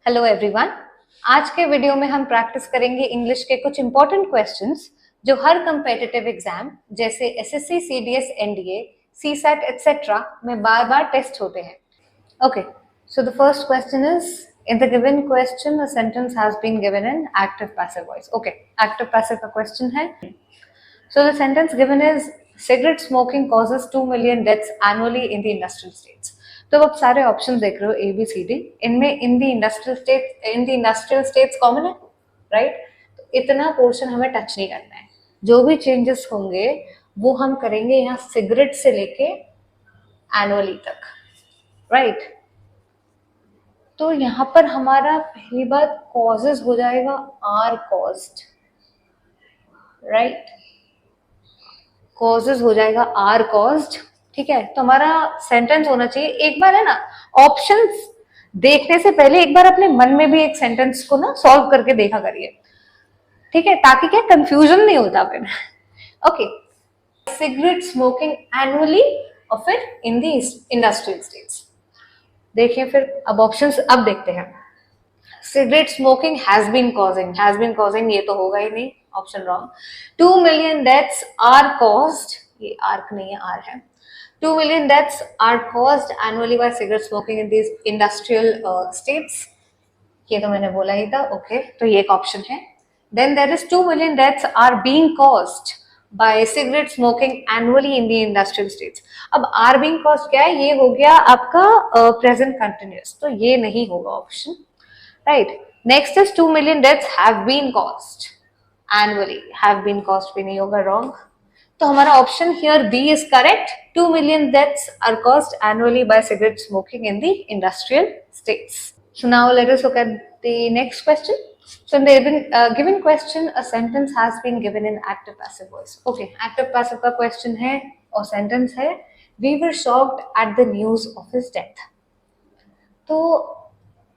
Hello everyone. आज के video में हम प्रैक्टिस करेंगे इंग्लिश के कुछ इंपॉर्टेंट क्वेश्चंस जो हर कंपेटिटिव एग्जाम जैसे SSC, CDS, NDA, CSAT etcetera में बार बार टेस्ट होते हैं। Okay, so the first question is in the given question a sentence has been given in active passive voice. Okay, active passive का question है। So the sentence given is cigarette smoking causes 2 million deaths annually in the industrial states. तो अब सारे option देख रहे हो A B C D, इनमें in the industrial states common है, राइट? तो इतना पोर्शन हमें टच नहीं करना है। जो भी चेंजेस होंगे वो हम करेंगे यहाँ सिगरेट से लेके एनुअली तक, राइट? तो यहाँ पर हमारा पहली बात कॉजेज हो जाएगा आर कॉज्ड, राइट? कॉजेज हो जाएगा आर कॉज्ड, ठीक है? तो हमारा सेंटेंस होना चाहिए, एक बार है ना ऑप्शंस देखने से पहले एक बार अपने मन में भी एक सेंटेंस को ना सॉल्व करके देखा करिए, ठीक है? ताकि क्या कंफ्यूजन नहीं होता फिर। ओके, सिगरेट स्मोकिंग एनुअली और फिर इन दी इंडस्ट्रियल स्टेट्स। देखिए फिर अब ऑप्शंस अब देखते हैं। Cigarette smoking has been causing ये तो होगा ही नहीं, option wrong. 2 million deaths are caused, ये आर्क नहीं है आर है। 2 million deaths are caused annually by cigarette smoking in these industrial states, ये तो मैंने बोला ही था। ओके, तो ये एक ऑप्शन है। Then there is 2 million deaths are being caused by cigarette smoking annually in the industrial states। अब are being caused क्या है? ये हो गया आपका प्रेजेंट कंटिन्यूअस, तो ये नहीं होगा option, right? Next is 2 million deaths have been caused annually, have been caused भी नहीं होगा, wrong। तो हमारा option here B is correct. 2 million deaths are caused annually by cigarette smoking in the industrial states. So now let us look at the next question. So in the given question, a sentence has been given in active passive voice. Okay, active passive का question है और sentence है we were shocked at the news of his death। तो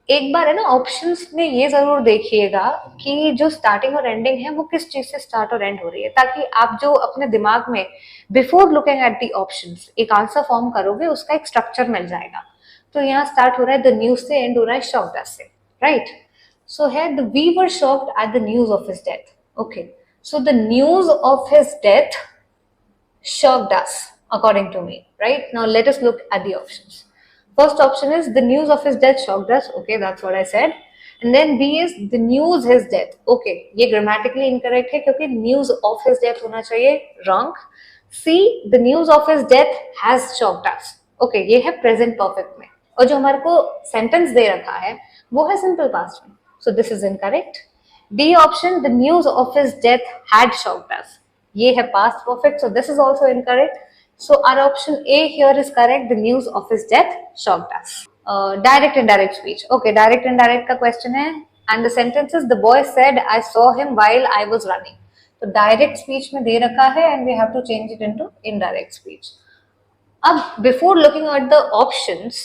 एक बार है ना options में ये जरूर देखिएगा कि जो स्टार्टिंग और एंडिंग है वो किस चीज से स्टार्ट और एंड हो रही है, ताकि आप जो अपने दिमाग में before looking at the options एक आंसर फॉर्म करोगे उसका एक स्ट्रक्चर मिल जाएगा। तो यहाँ स्टार्ट हो रहा है द न्यूज से, एंड हो रहा है शॉक्ड से, राइट? सो है the we were shocked at the news of his death. Okay, so the news of his death shocked us according to me, right? Now let us look at the options. First option is the news of his death shocked us. Okay, that's what I said. And then B is the news his death. Okay, ये grammatically incorrect है क्योंकि news of his death होना चाहिए, wrong. C, the news of his death has shocked us. Okay, ये है present perfect में, और जो हमारे को sentence दे रखा है वो है simple past में, so this is incorrect. D option, the news of his death had shocked us, ये है past perfect, so this is also incorrect. So our option A here is correct. The news of his death shocked us. Direct indirect speech. Okay, direct indirect का question है, and the sentence is the boy said I saw him while I was running. तो direct speech में दे रखा है and we have to change it into indirect speech. अब before looking at the options,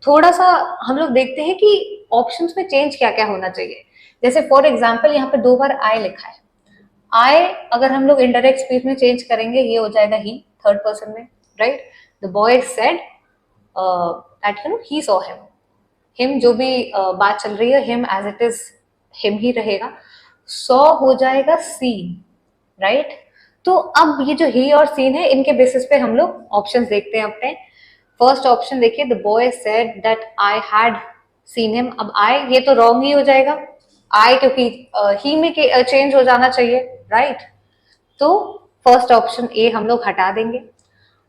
थोड़ा सा हम लोग देखते हैं कि options में change क्या क्या होना चाहिए। जैसे for example यहाँ पे 2 बार I लिखा है। I अगर हम लोग indirect speech में change करेंगे ये हो जाएगा he, थर्ड पर्सन में, right? The boy said that you know he saw him, him जो भी बात चल रही है him as it is him ही रहेगा, सॉ हो जाएगा सीन, राइट? तो अब ये जो ही और सीन है इनके बेसिस पे हम लोग ऑप्शंस देखते हैं अपने। फर्स्ट ऑप्शन देखिए, the boy said that I had seen him. अब आई ये तो रॉन्ग ही हो जाएगा, आई क्योंकि ही में चेंज हो जाना चाहिए, राइट? तो फर्स्ट ऑप्शन ए हम लोग हटा देंगे।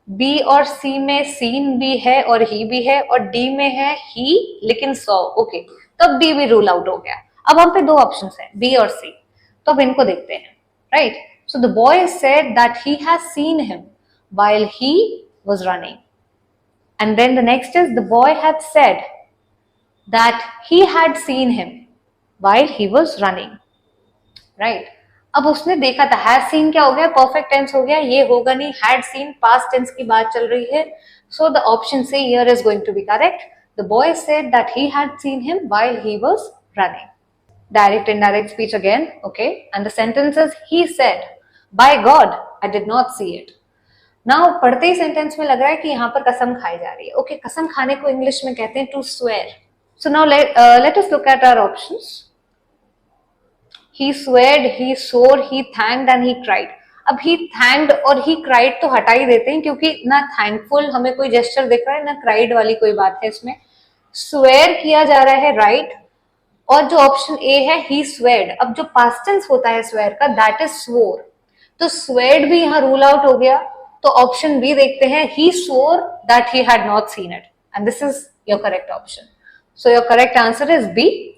बी और सी में सीन भी है और ही भी है, और डी में है ही लेकिन सॉ। ओके, तब डी भी रूल आउट हो गया। अब हम पे 2 ऑप्शंस हैं, बी और सी, तो अब इनको देखते हैं, right? So the boy said that he has seen him while he was running, and then the next is the boy had said that he had seen him while he was running, right? अब उसने देखा था, had seen क्या हो गया, perfect tense हो गया, ये होगा नहीं, हैड सीन पास्ट टेंस की बात चल रही है, so the option C here is going to be correct. The boy said that he had seen him while he was running. Direct indirect speech again, okay, and the sentence is he said by God I did not see it. Now पढ़ते ही sentence में लग रहा है कि यहाँ पर कसम खाई जा रही है। ओके, कसम खाने को इंग्लिश में कहते हैं to swear, So now let us look at our options. He swayed, he swore, he thanked and he cried. अब he thanked और he cried तो हटा ही देते हैं, क्योंकि ना thankful हमें कोई gesture दिख रहा है, ना cried वाली कोई बात है इसमें. Swear किया जा रहा है, right. और जो ऑप्शन ए है he swayed, अब जो past tense होता है swear का, that is swore. तो swayed भी यहाँ rule out हो गया. तो ऑप्शन बी देखते हैं, he swore that he had not seen it, and this is your correct option. So your correct answer is B.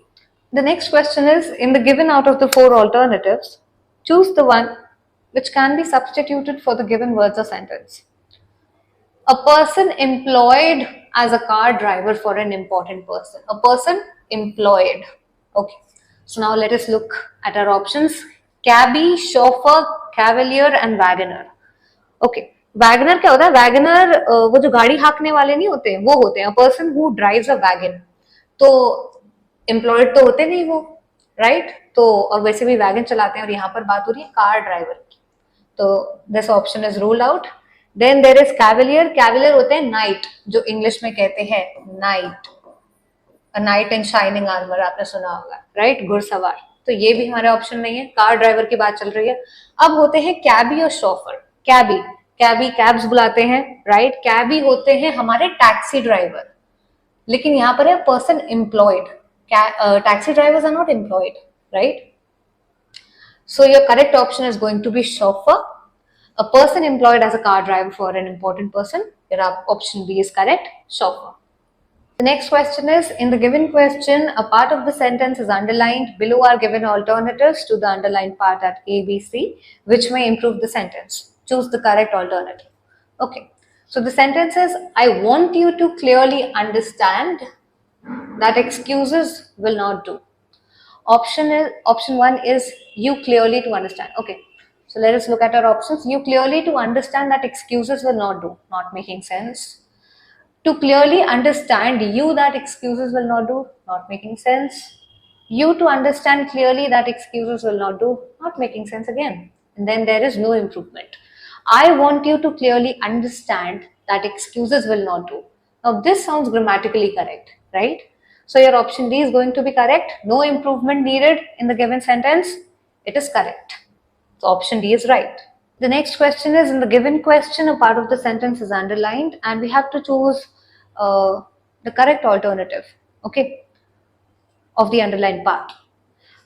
The next question is, in the given out of the four alternatives, choose the one which can be substituted for the given words or sentence. A person employed as a car driver for an important person. A person employed. Okay. So now let us look at our options. Cabbie, chauffeur, cavalier and wagoner. Okay. Wagner क्या होता है? Wagner वो जो गाड़ी हाँकने वाले नहीं होते, वो होते हैं. Person who drives a wagon. तो एम्प्लॉयड तो होते नहीं वो, राइट. तो और वैसे भी वैगन चलाते हैं, और यहाँ पर बात हो रही है कार ड्राइवर की. तो this option is rule out. Then there is cavalier. Cavalier होते हैं नाइट, जो इंग्लिश में कहते हैं knight. A knight in shining armour आपने सुना होगा, राइट. घुड़सवार. तो ये भी हमारे ऑप्शन नहीं है. कार ड्राइवर की बात चल रही है. अब होते हैं कैबी और शॉफर. कैबी, कैबी कैब्स बुलाते हैं, राइट. कैबी होते हैं हमारे टैक्सी ड्राइवर. लेकिन यहाँ पर है person employed. Taxi drivers are not employed, right. So your correct option is going to be chauffeur, a person employed as a car driver for an important person. Your option B is correct, chauffeur. The next question is, in the given question, a part of the sentence is underlined. Below are given alternatives to the underlined part at A, B, C, which may improve the sentence. Choose the correct alternative. Okay. So the sentence is, I want you to clearly understand that excuses will not do. Option one is you clearly to understand. Okay. So let us look at our options. You clearly to understand that excuses will not do. Not making sense. To clearly understand you that excuses will not do. Not making sense. You to understand clearly that excuses will not do. Not making sense again. And then there is no improvement. I want you to clearly understand that excuses will not do. Now this sounds grammatically correct, right? So your option D is going to be correct. No improvement needed in the given sentence. It is correct. So option D is right. The next question is, in the given question, a part of the sentence is underlined and we have to choose the correct alternative, okay, of the underlined part.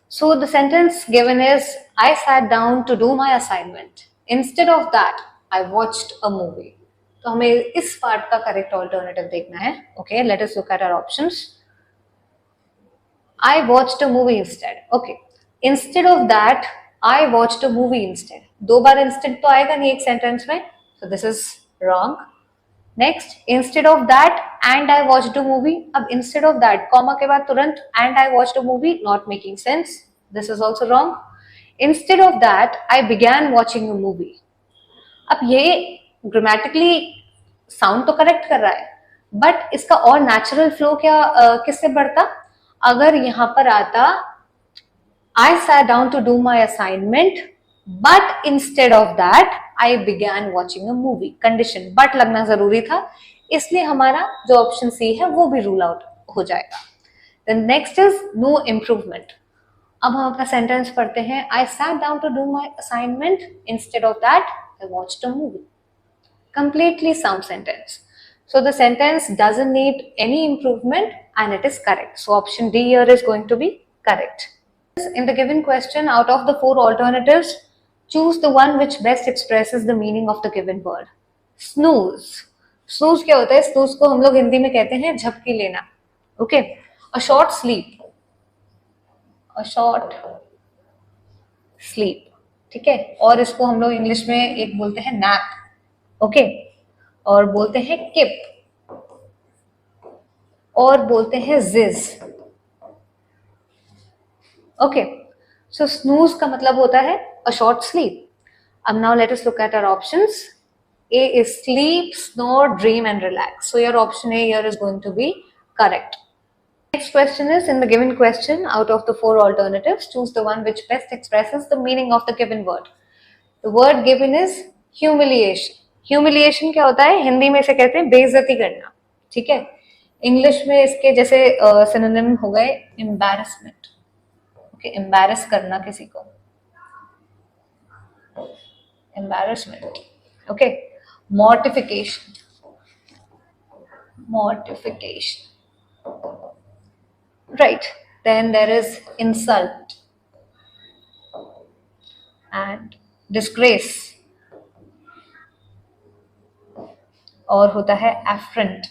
So the sentence given is, I sat down to do my assignment. Instead of that, I watched a movie. तो हमें इस part का correct alternative देखना है. Okay, let us look at our options. I watched a movie instead. Okay. Instead of that, I watched a movie instead. दो बार instead तो आएगा नहीं एक sentence में. So this is wrong. Next, instead of that, and I watched a movie. अब instead of that, comma के बाद तुरंत and I watched a movie, not making sense. This is also wrong. Instead of that, I began watching a movie. अब ये grammatically sound तो correct कर रहा है, but इसका और natural flow क्या किससे बढ़ता? अगर यहाँ पर आता I sat down to do my assignment, but instead of that I began watching a movie. Condition but लगना जरूरी था, इसलिए हमारा जो ऑप्शन सी है वो भी रूल आउट हो जाएगा. Then next is no improvement. अब हम अपना सेंटेंस पढ़ते हैं. I sat down to do my assignment, instead of that I watched a movie. Completely sound sentence. So the sentence doesn't need any improvement and it is correct. So option D here is going to be correct. In the given question, out of the four alternatives, choose the one which best expresses the meaning of the given word. Snooze. Snooze क्या होता है? Snooze को हम लोग हिंदी में कहते हैं झपकी लेना. Okay. A short sleep. A short sleep. ठीक है. और इसको हम लोग इंग्लिश में एक बोलते हैं nap. Okay. और बोलते हैं किप, और बोलते हैं जिज. ओके. सो स्नूज का मतलब होता है अ शॉर्ट स्लीप. अब now let us look at our options. A is sleep, snore, dream and relax. So your option A here is going to be correct. Next question is, in the given question, out of the four alternatives, choose the one which best expresses the meaning of the given word. The word given is humiliation. Humiliation क्या होता है? हिंदी में से कहते हैं बेइज्जती करना. ठीक है. इंग्लिश में इसके जैसे सिनोनिम हो गए एम्बैरसमेंट। ओके, एम्बैरस करना किसी को, embarrassment. Okay, mortification, mortification, right? Then there is insult and disgrace, और होता है affront.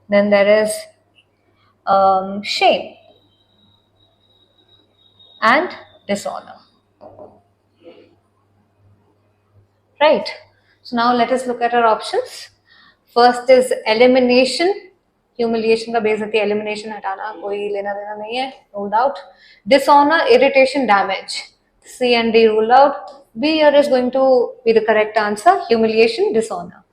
Then there is shame and dishonor, right? So now let us look at our options. First is elimination. Humiliation का बेइज्जती, elimination हटाना, कोई लेना देना नहीं है, ruled out. Dishonor, irritation, damage. C and D ruled out. B here is going to be the correct answer. Humiliation, dishonor.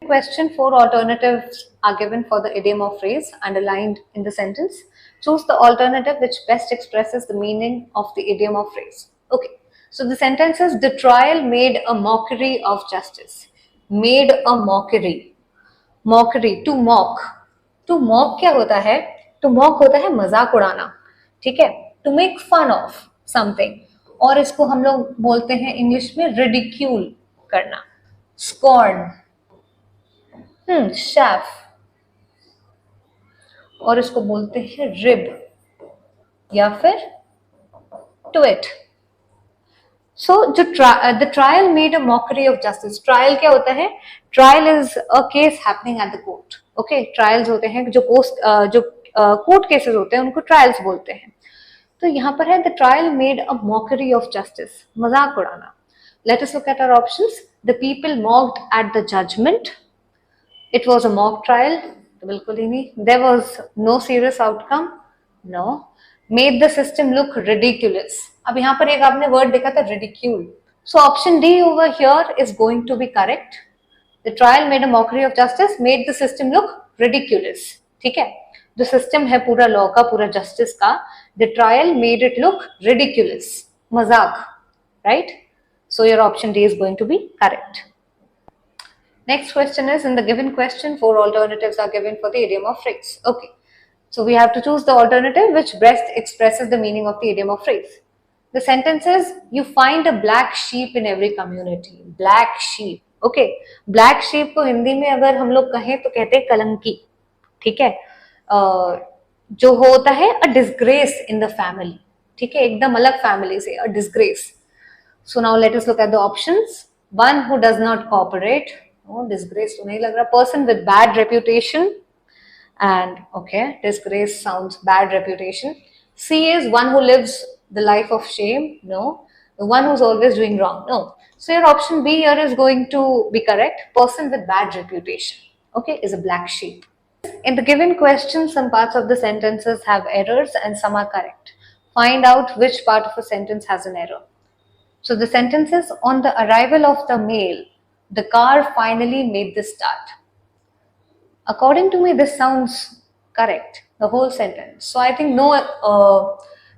Question 4 alternatives are given for the idiom or phrase underlined in the sentence. Choose the alternative which best expresses the meaning of the idiom or phrase. Okay, so the sentence is the trial made a mockery of justice. Made a mockery. Mockery, to mock. To mock क्या होता है? To mock होता है मजाक उड़ाना, ठीक है? To make fun of something, और इसको हम लोग बोलते हैं इंग्लिश में ridicule करना, scorn, shaft, और इसको बोलते हैं रिब या फिर ट्विट। सो जो the trial made a mockery of justice, trial क्या होता है? Trial is a case happening at the court. Okay, trials होते हैं जो कोर्ट केसेस होते हैं उनको ट्रायल्स बोलते हैं। तो यहाँ पर है the trial made a mockery of justice, मजाक उड़ाना। Let us look at our options. The people mocked at the judgement, it was a mock trial, तो बिल्कुल ही नहीं। There was no serious outcome, no. Made the system look ridiculous, अब यहाँ पर एक आपने वर्ड देखा था ridicule, so option D over here is going to be correct. The trial made a mockery of justice, made the system look ridiculous, ठीक है? जो सिस्टम है पूरा लॉ का, पूरा जस्टिस का, the trial made it look ridiculous, मजाक, right? So your option D is going to be correct. Next question is, in the given question, 4 alternatives are given for the idiom or phrase. Okay, so we have to choose the alternative which best expresses the meaning of the idiom or phrase. The sentence is, you find a black sheep in every community. Black sheep. Okay, black sheep को हिंदी में अगर हम लोग कहें तो कहते हैं कलंकी, ठीक है? जो होता है a disgrace in the family, ठीक है? एकदम अलग फैमिली से, a disgrace. So now let us look at the options. One who does not cooperate. Oh, disgrace तो नहीं लग रहा. Person with bad reputation. And okay, disgrace sounds bad reputation. C is one who lives the life of shame. No. The one who's always doing wrong. No. So your option B here is going to be correct. Person with bad reputation, okay, is a black sheep. In the given question, some parts of the sentences have errors and some are correct. Find out which part of a sentence has an error. So the sentence is, on the arrival of the mail, the car finally made the start. According to me, this sounds correct, the whole sentence. So I think no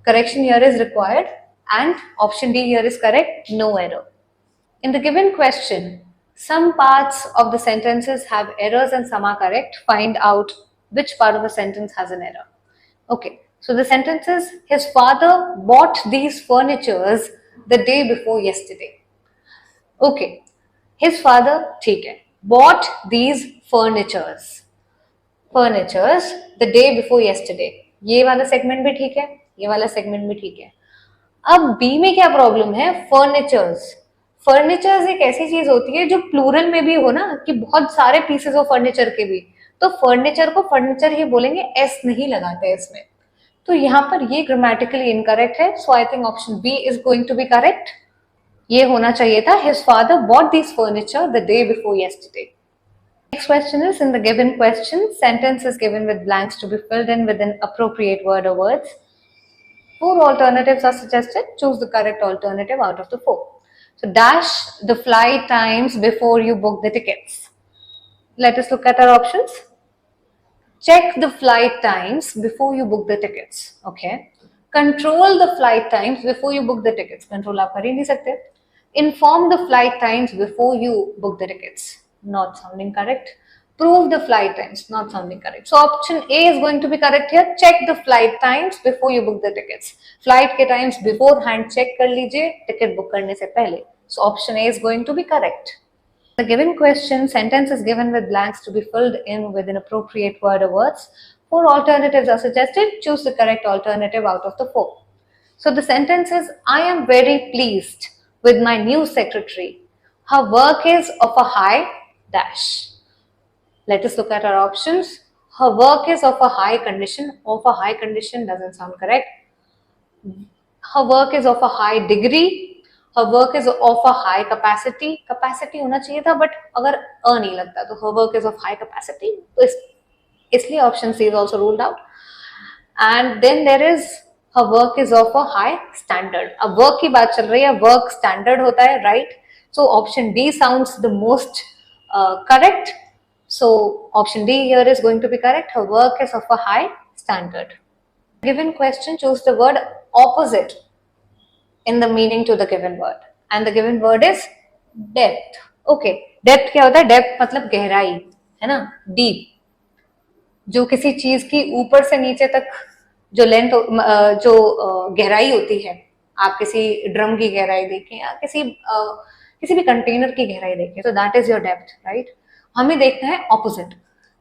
correction here is required, and option D here is correct, no error. In the given question, some parts of the sentences have errors and some are correct. Find out which part of the sentence has an error. Okay, so the sentence is, his father bought these furnitures the day before yesterday. Okay, his father, ठीक है, bought these furnitures the day before yesterday. ये वाला segment भी ठीक है, ये वाला segment भी ठीक है. अब बी में क्या प्रॉब्लम है? फर्नीचर्स. फर्नीचर्स एक ऐसी चीज होती है जो प्लूरल में भी हो ना, कि बहुत सारे पीसेस ऑफ फर्नीचर के भी, तो फर्नीचर को फर्नीचर ही बोलेंगे, एस नहीं लगाते इसमें. तो यहाँ पर ये ग्रामेटिकली इनकरेक्ट है. So I think option B is going to be correct. ये होना चाहिए था, his father bought these furniture the day before yesterday. Next question is, in the given question, sentence is given with blanks to be filled in with an appropriate word or words. 4 alternatives are suggested. Choose the correct alternative out of the 4. So dash the flight times before you book the tickets. Let us look at our options. Check the flight times before you book the tickets. Okay. Control the flight times before you book the tickets. Control आप कर ही नहीं सकते. Inform the flight times before you book the tickets. Not sounding correct. Prove the flight times, not something correct. So option A is going to be correct here. Check the flight times before you book the tickets. Flight के times beforehand check कर लीजिए ticket book करने से पहले. So option A is going to be correct. The given question, sentence is given with blanks to be filled in with an appropriate word or words. 4 alternatives are suggested. Choose the correct alternative out of the 4. So the sentence is, I am very pleased with my new secretary. Her work is of a high dash. Let us look at our options. Her work is of a high condition. Of a high condition doesn't sound correct. Her work is of a high degree. Her work is of a high capacity. Capacity होना चाहिए था, but अगर अ नहीं लगता तो her work is of high capacity. तो इसलिए option C is also ruled out. And then there is her work is of a high standard. अब work की बात चल रही है, work standard होता है, right? So option D sounds the most correct. So option D here is going to be correct. Her work is of a high standard. Given question, choose the word opposite in the meaning to the given word. And the given word is depth. Okay, depth क्या होता है? Depth मतलब गहराई, है ना? Deep. जो किसी चीज की ऊपर से नीचे तक जो लेंथ जो गहराई होती है, आप किसी ड्रम की गहराई देखें या किसी भी कंटेनर की गहराई देखें, तो that is your depth, right? हमें देखना है ऑपोजिट.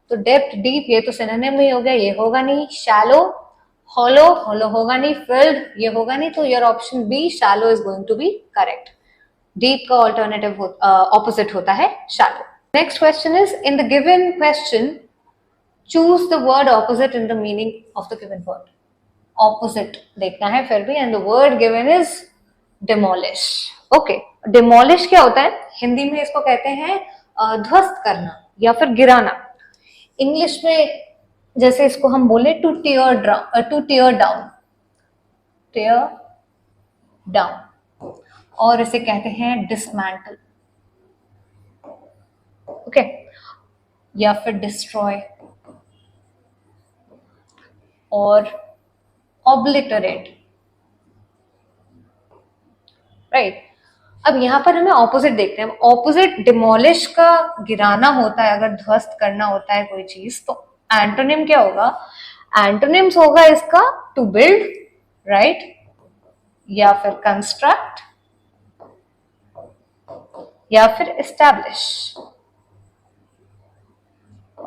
तो डेप्थ, डीप, ये तो सिनोनिम में हो गया, ये होगा नहीं. शैलो, हॉलो, हॉलो होगा नहीं. फिल्ड, ये होगा नहीं. तो your option B, shallow, is going to be correct. Deep का ऑल्टरनेटिव ऑपोजिट होता है shallow. Next question is, in the given question choose the word opposite in the meaning of the given word. Opposite देखना है फिर भी, and the word given is demolish. Okay, demolish क्या होता है? हिंदी में इसको कहते हैं ध्वस्त करना या फिर गिराना. इंग्लिश में जैसे इसको हम बोले to tear down, और इसे कहते हैं dismantle. Okay, या फिर destroy और obliterate, राइट? अब यहां पर हमें ऑपोजिट देखते हैं. ऑपोजिट डिमोलिश का गिराना होता है, अगर ध्वस्त करना होता है कोई चीज, तो एंटोनिम क्या होगा? एंटोनिम्स होगा इसका टू बिल्ड, राइट, या फिर कंस्ट्रक्ट, या फिर establish.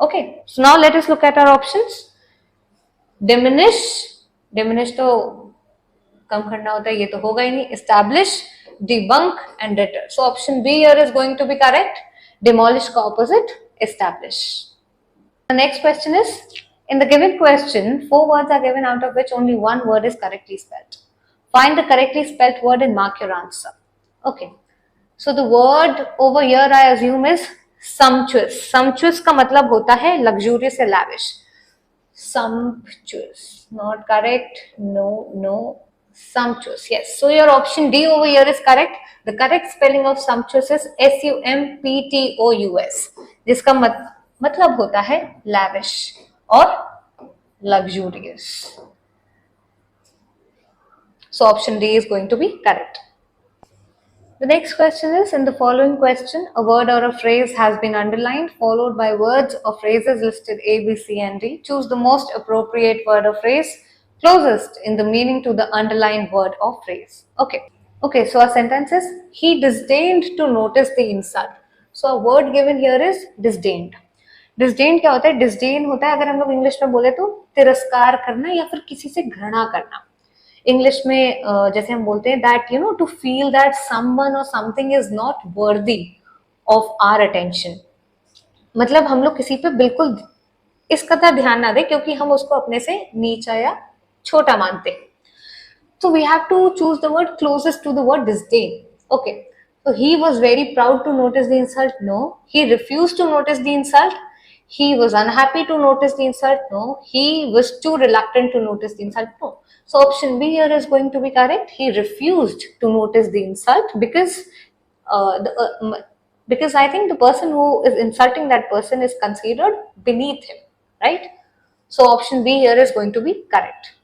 Okay, so now let us look at our options. Diminish तो कम करना होता है, ये तो होगा ही नहीं. Establish, debunk and deter. So option B here is going to be correct. Demolish का opposite establish. The next question is, in the given question, 4 words are given out of which only one word is correctly spelled. Find the correctly spelled word and mark your answer. Okay. So the word over here I assume is sumptuous. Sumptuous का मतलब होता है luxurious या lavish. Sumptuous. Not correct. No. Sumptuous, yes. So your option D over here is correct. The correct spelling of sumptuous is sumptuous, जिसका मतलब होता है lavish और luxurious. So option D is going to be correct. The next question is, in the following question, a word or a phrase has been underlined followed by words or phrases listed A, B, C and D. Choose the most appropriate word or phrase closest in the meaning to the underlined word or phrase. Okay, so our sentence is, he disdained to notice the insult. So a word given here is disdained. Disdain क्या होता है? Disdain होता है, अगर हम लोग English में बोले तो तिरस्कार करना या फिर किसी से घृणा करना. इंग्लिश में जैसे हम बोलते हैं that you know to feel that someone or something is not worthy of our attention. मतलब हम लोग किसी पे बिल्कुल इस कदर ध्यान ना दें क्योंकि हम उसको अपने से नीचा या छोटा मानते हैं. So we have to choose the word closest to the word disdain. Okay, so he was very proud to notice the insult. No. He refused to notice the insult. He was unhappy to notice the insult. No. He was too reluctant to notice the insult. No. So option B here is going to be correct. He refused to notice the insult because I think the person who is insulting that person is considered beneath him, right? So option B here is going to be correct.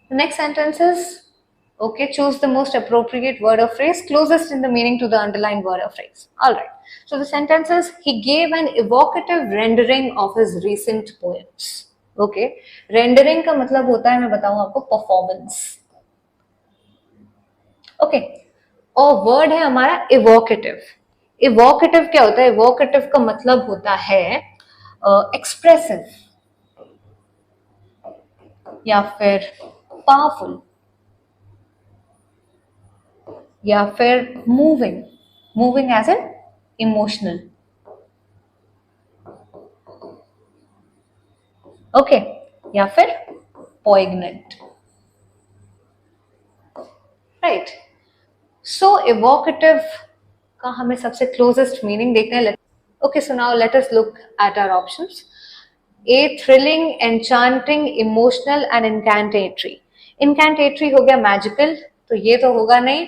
The next sentence is, Okay, choose the most appropriate word or phrase closest in the meaning to the underlined word or phrase. All right. So the sentence is, he gave an evocative rendering of his recent poems. Okay. Rendering का मतलब होता है, मैं बताऊं आपको, performance. Okay. और word है हमारा evocative. Evocative क्या होता है? Evocative का मतलब होता है expressive या फिर powerful या फिर moving. Moving as an emotional. Okay. या फिर पोइग्नेंट. राइट. सो इवोकेटिव का हमें सबसे क्लोजेस्ट मीनिंग देखना है. Okay, so now let us look at our options. A thrilling, enchanting, emotional and incantatory. Incantatory हो गया मैजिकल, तो ये तो होगा नहीं.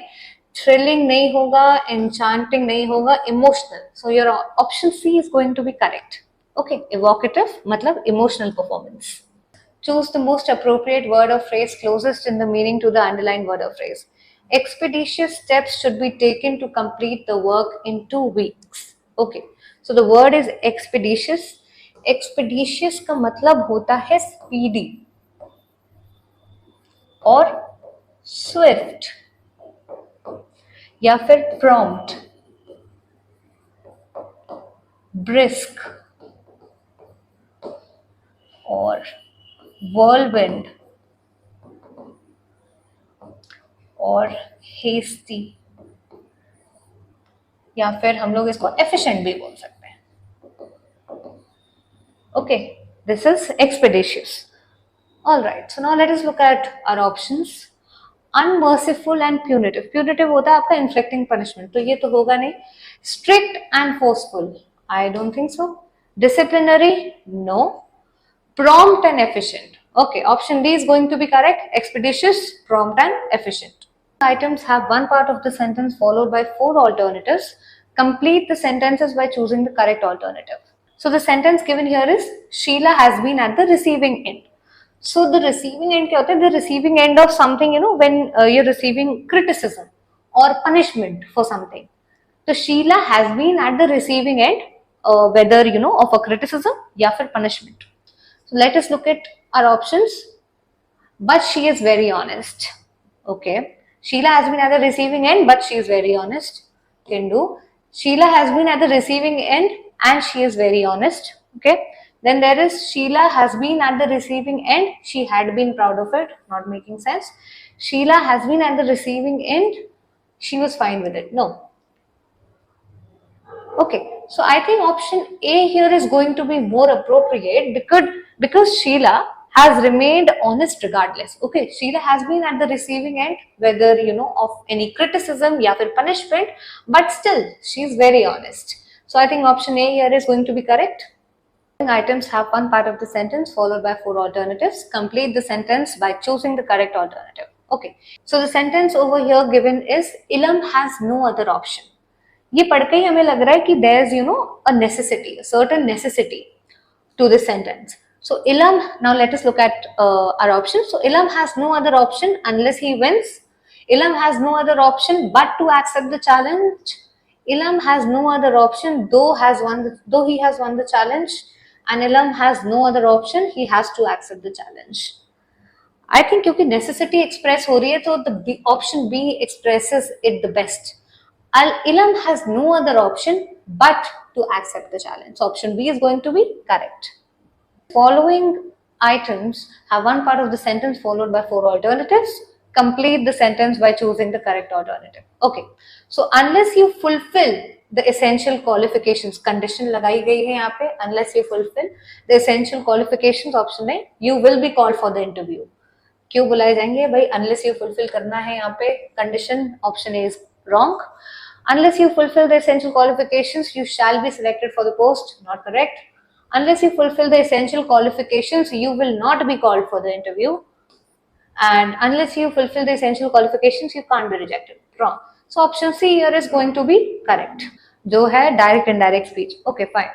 थ्रिलिंग नहीं होगा, एन्चांटिंग नहीं होगा, emotional. So your option C is going to be correct. Okay. Evocative मतलब emotional performance. Choose the most appropriate word or phrase closest in the meaning to the underlined word or phrase. Expeditious steps should be taken to complete the work in 2 weeks. Okay. So the word is expeditious. Expeditious का मतलब होता है speedy और swift या फिर prompt, brisk और whirlwind और hasty या फिर हम लोग इसको efficient भी बोल सकते हैं. Okay, this is expeditious. All right, so now let us look at our options. Unmerciful and punitive. Punitive होता है आपका inflicting punishment, तो ये तो होगा नहीं. Strict and forceful. I don't think so. Disciplinary? No. Prompt and efficient. Okay, option D is going to be correct. Expeditious, prompt and efficient. Items have one part of the sentence followed by 4 alternatives. Complete the sentences by choosing the correct alternative. So the sentence given here is, Sheila has been at the receiving end. So the receiving end क्या होता है? The receiving end of something, when you're receiving criticism or punishment for something. So Sheila has been at the receiving end, whether of a criticism या फिर punishment. So let us look at our options. But she is very honest. Okay. Sheila has been at the receiving end, but she is very honest. Can do. Sheila has been at the receiving end and she is very honest. Okay. Then there is, Sheila has been at the receiving end. She had been proud of it. Not making sense. Sheila has been at the receiving end. She was fine with it. No. Okay, so I think option A here is going to be more appropriate because Sheila has remained honest regardless. Okay, Sheila has been at the receiving end, whether of any criticism या फिर punishment, but still she is very honest. So I think option A here is going to be correct. Items have one part of the sentence followed by 4 alternatives. Complete the sentence by choosing the correct alternative. Okay, so the sentence over here given is, Ilam has no other option. ये पढ़ के ही हमें लग रहा है कि there is a necessity, a certain necessity to this sentence. So Ilam, now let us look at our options. So Ilam has no other option unless he wins. Ilam has no other option but to accept the challenge. Ilam has no other option though he has won the challenge, and Ilam has no other option, he has to accept the challenge. I think क्योंकि necessity express हो रही है तो the option B expresses it the best. Ilam has no other option but to accept the challenge. So option B is going to be correct. Following items have one part of the sentence followed by 4 alternatives. Complete the sentence by choosing the correct alternative. Okay. So unless you fulfill the essential qualifications, condition लगाई गई है यहाँ पे, unless you fulfill the essential qualifications, option A, you will be called for the interview. क्यों बुलाए जाएंगे भाई? Unless you fulfill करना है यहाँ पे condition, option A is wrong. Unless you fulfill the essential qualifications, you shall be selected for the post. Not correct. Unless you fulfill the essential qualifications, you will not be called for the interview. And unless you fulfill the essential qualifications, you can't be rejected. Wrong. So option C here is going to be correct. जो है direct indirect speech. Okay, fine.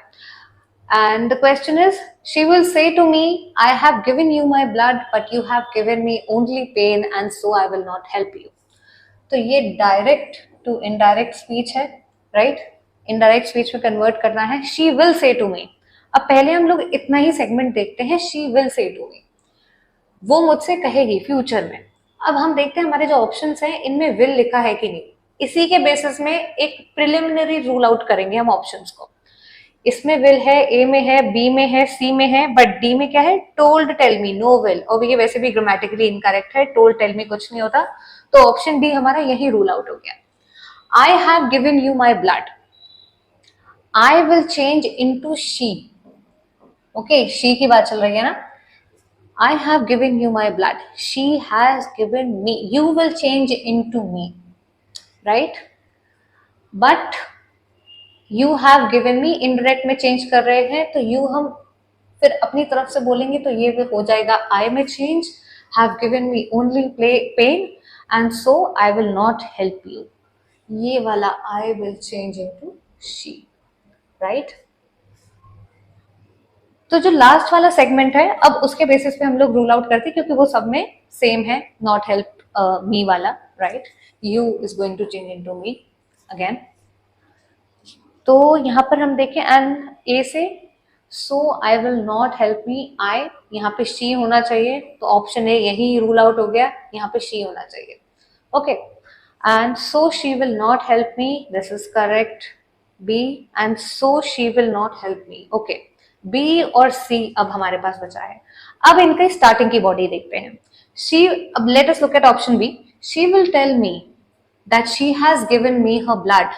And the question is, she will say to me, I have given you my blood, but you have given me only pain, and so I will not help you. तो ये direct to indirect speech है, right? Indirect speech में convert करना है. She will say to me. अब पहले हम लोग इतना ही सेगमेंट देखते हैं, she will say to me, वो मुझसे कहेगी फ्यूचर में. अब हम देखते हैं हमारे जो ऑप्शंस हैं इनमें विल लिखा है कि नहीं. इसी के बेसिस में एक प्रिलिमिनरी रूल आउट करेंगे हम ऑप्शंस को. इसमें विल है, ए में है, बी में है, सी में है, बट डी में क्या है? Told tell me, no will. और ये वैसे भी ग्रामेटिकली इनकरेक्ट है, टोल्ड टेल मी कुछ नहीं होता. तो ऑप्शन डी हमारा यही रूल आउट हो गया. आई have given you my blood, I will change into she. Okay, she की बात चल रही है ना. I have given you my blood. She has given me. You will change into me, right? But you have given me indirect में change कर रहे हैं, तो you हम फिर अपनी तरफ से बोलेंगे तो ये हो जाएगा I में change. Have given me only pain, and so I will not help you. ये वाला I will change into she, right? तो जो लास्ट वाला सेगमेंट है, अब उसके बेसिस पे हम लोग रूल आउट करते हैं क्योंकि वो सब में सेम है. नॉट हेल्प मी वाला, right? You is going to change into me again. तो यहाँ पर हम देखें एंड ए से, so I will not help me, I, यहाँ पे शी होना चाहिए, तो ऑप्शन ए यही रूल आउट हो गया, यहाँ पे शी होना चाहिए. Okay, and so she will not help me, this is correct. B, and so she will not help me. Okay, B और सी अब हमारे पास बचा है. अब इनके स्टार्टिंग की बॉडी देखते हैं. शी, अब let us look at option B. She will tell me that she has given me her blood,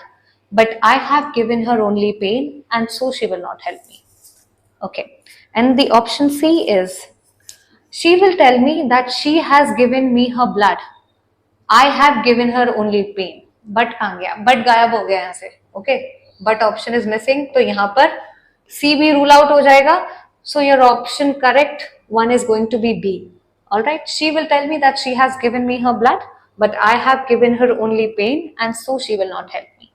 but I have given her only pain, and so she will not help me. Okay, and the option C is, she will tell me that she has given me her blood, I have given her only pain. But कहाँ गया? But गायब हो गया यहाँ से. Okay, but option is missing, तो यहाँ पर सी भी रूल आउट हो जाएगा. So your option correct one is going to be B. Alright, she will tell me that she has given me her blood, but I have given her only pain, and so she will not help me.